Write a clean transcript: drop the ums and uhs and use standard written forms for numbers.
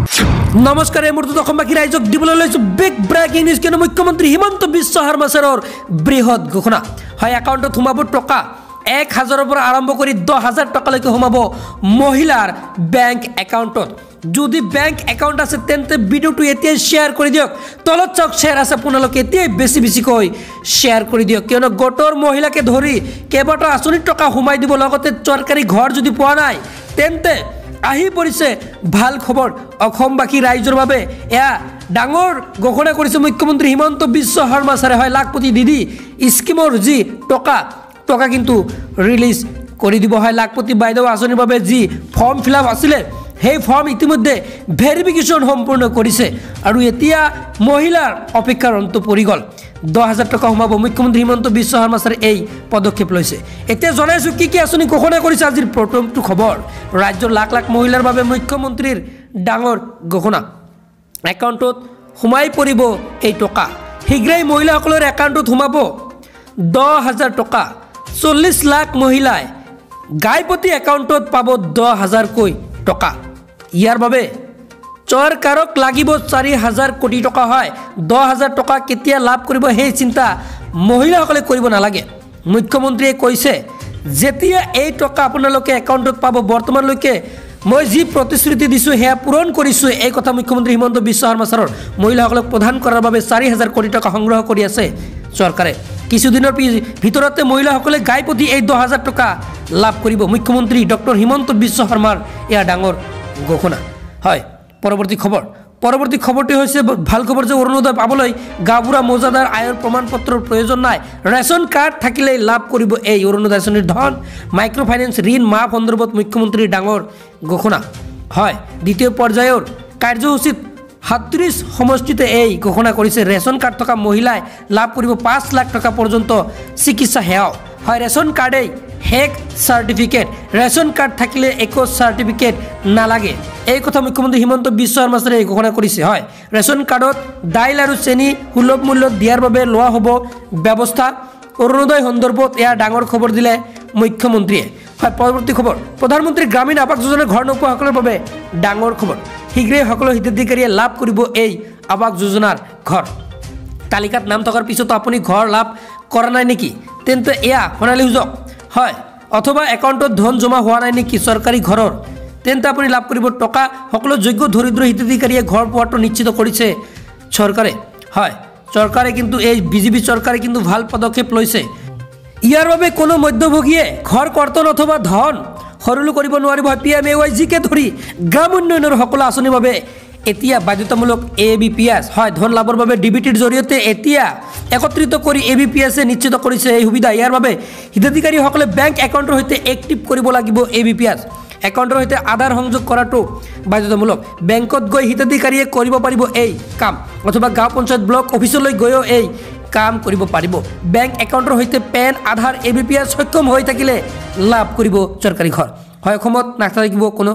নমস্কাৰ এই মুহূৰ্তত অসমবাসী ৰাইজক দিবলৈ লৈছোঁ বিগ ব্ৰেকিং নিউজ কিয়নো মুখ্যমন্ত্ৰী হিমন্ত বিশ্ব শৰ্মাৰ বৃহৎ ঘোষণা হয় একাউণ্টত সোমাব টকা 1000ৰ পৰা আৰম্ভ কৰি 10000 টকালৈকে সোমাব মহিলাৰ বেংক একাউণ্টত যদি বেংক একাউণ্ট আছে তেন্তে ভিডিওটো এতিয়া শ্বেয়াৰ কৰি দিয়ক তলত চক শ্বেয়াৰ আছে আপোনালোকে এতিয়া বেছিকৈ শ্বেয়াৰ কৰি দিয়ক কিয়নো গোটৰ মহিলাকে ধৰি কেইবাটা আঁচনিৰ টকা সোমাই দিব লগতে চৰকাৰী ঘৰ যদি পোৱা নাই তেন্তে আহি পৰিছে ভাল খবৰ অসমবাসী ৰাইজৰ বাবে এয়া ডাঙৰ ঘোষণা কৰিছে মুখ্যমন্ত্ৰী হিমন্ত বিশ্ব শৰ্মা ছাৰে হয় লাখপতি দিদি স্কিমৰ যি টকা কিন্তু ৰিলিজ কৰি দিব হয় লাখপতি বাইদেউ আঁচনিৰ বাবে যি ফৰ্ম ফিলআপ আছিলে সেই ফৰ্ম ইতিমধ্যে ভেৰিফিকেশ্যন সম্পূৰ্ণ কৰিছে আৰু এতিয়া মহিলাৰ অপেক্ষাৰ অন্ত পৰি গ'ল 10000 টকা সোমাব মুখ্যমন্ত্ৰী হিমন্ত বিশ্ব শৰ্মা ছাৰে এই পদক্ষেপ লৈছে এতিয়া জনাইছোঁ কি আঁচনি ঘোষণা কৰিছে আজিৰ প্ৰথমটো খবৰ ৰাজ্যৰ লাখ লাখ মহিলাৰ বাবে মুখ্যমন্ত্ৰীৰ ডাঙৰ ঘোষণা একাউণ্টত সোমাই পৰিব এই টকা শীঘ্ৰেই মহিলাসকলৰ একাউণ্টত সোমাব 10000 টকা 40 লাখ মহিলাই গাইপতি একাউণ্টত পাব 10000কৈ টকা ইয়াৰ বাবে চৰকাৰক লাগিব 4000 কোটি টকা হয় 10000 টকা কেতিয়া লাভ কৰিব সেই চিন্তা মহিলাসকলে কৰিব নালাগে মুখ্যমন্ত্ৰীয়ে কৈছে যেতিয়া এই টকা আপোনালোকে একাউণ্টত পাব বৰ্তমানলৈকে মই যি প্ৰতিশ্ৰুতি দিছোঁ সেয়া পূৰণ কৰিছোঁ এই কথা মুখ্যমন্ত্ৰী হিমন্ত বিশ্ব শৰ্মা ছাৰৰ মহিলাসকলক প্ৰদান কৰাৰ বাবে 4000 কোটি টকা সংগ্ৰহ কৰি আছে চৰকাৰে কিছুদিনৰ ভিতৰতে মহিলাসকলে গাইপতি এই 10000 টকা লাভ কৰিব মুখ্যমন্ত্ৰী ডক্টৰ হিমন্ত বিশ্ব শৰ্মাৰ এয়া ডাঙৰ ঘোষণা হয় পৰৱৰ্তী খবৰটি হৈছে ভাল খবৰ যে অৰুণোদয় পাবলৈ গাঁওবুঢ়া মৌজাদাৰ আয়ৰ প্ৰমাণপত্ৰৰ প্ৰয়োজন নাই ৰেচন কাৰ্ড থাকিলেই লাভ কৰিব এই অৰুণোদয় আঁচনিৰ ধন মাইক্ৰ' ফাইনেন্স ঋণ মাফ সন্দৰ্ভত মুখ্যমন্ত্ৰীৰ ডাঙৰ ঘোষণা হয় দ্বিতীয় পৰ্যায়ৰ কাৰ্যসূচীত 37 সমষ্টিতে এই ঘোষণা কৰিছে ৰেচন কাৰ্ড থকা মহিলাই লাভ কৰিব 5 লাখ টকা পৰ্যন্ত চিকিৎসা সেৱা হয় ৰেচন কাৰ্ডেই হেক চাৰ্টিফিকেট ৰেচন কাৰ্ড থাকিলে একো চাৰ্টিফিকেট নালাগে এই কথা মুখ্যমন্ত্ৰী হিমন্ত বিশ্ব শৰ্মা ছাৰে ঘোষণা কৰিছে হয় ৰেচন কাৰ্ডত দাইল আৰু চেনি সুলভ মূল্যত দিয়াৰ বাবে লোৱা হ'ব ব্যৱস্থা অৰুণোদয় সন্দৰ্ভত এয়া ডাঙৰ খবৰ দিলে মুখ্যমন্ত্ৰীয়ে হয় পৰৱৰ্তী খবৰ প্ৰধানমন্ত্ৰী গ্ৰামীণ আৱাস যোজনাৰ ঘৰ নোপোৱাসকলৰ বাবে ডাঙৰ খবৰ শীঘ্ৰেই সকলো হিতাধিকাৰীয়ে লাভ কৰিব এই আৱাস যোজনাৰ ঘৰ তালিকাত নাম থকাৰ পিছতো আপুনি ঘৰ লাভ কৰা নাই নেকি তেন্তে এয়া সোণালী সুযোগ হয় অথবা একাউণ্টত ধন জমা হোৱা নাই নেকি চৰকাৰী ঘৰৰ তেন্তে আপুনি লাভ কৰিব টকা সকলো যোগ্য দৰিদ্ৰ হিতাধিকাৰীয়ে ঘৰ পোৱাটো নিশ্চিত কৰিছে চৰকাৰে হয় চৰকাৰে কিন্তু এই বিজেপি চৰকাৰে কিন্তু ভাল পদক্ষেপ লৈছে ইয়াৰ বাবে কোনো মধ্যভোগীয়ে ঘৰ কৰ্তন অথবা ধন সৰলো কৰিব নোৱাৰিব PMAYGকে ধৰি গ্ৰাম উন্নয়নৰ সকলো আঁচনিৰ বাবে এতিয়া বাধ্যতামূলক ABPS হয় ধন লাভৰ বাবে DBTৰ জৰিয়তে এতিয়া একত্ৰিত কৰি ABPSে নিশ্চিত কৰিছে এই সুবিধা ইয়াৰ বাবে হিতাধিকাৰীসকলে বেংক একাউণ্টৰ সৈতে এক্টিভ কৰিব লাগিব ABPS একাউণ্টৰ সৈতে আধাৰ সংযোগ কৰাটো বাধ্যতামূলক বেংকত গৈ হিতাধিকাৰীয়ে কৰিব পাৰিব এই কাম অথবা গাঁও পঞ্চায়ত ব্লক অফিচলৈ গৈও এই কাম কৰিব পাৰিব বেংক একাউণ্টৰ সৈতে পেন আধাৰ ABPS সক্ষম হৈ থাকিলে লাভ কৰিব চৰকাৰী ঘৰ হয় অসমত নাথাকিব কোনো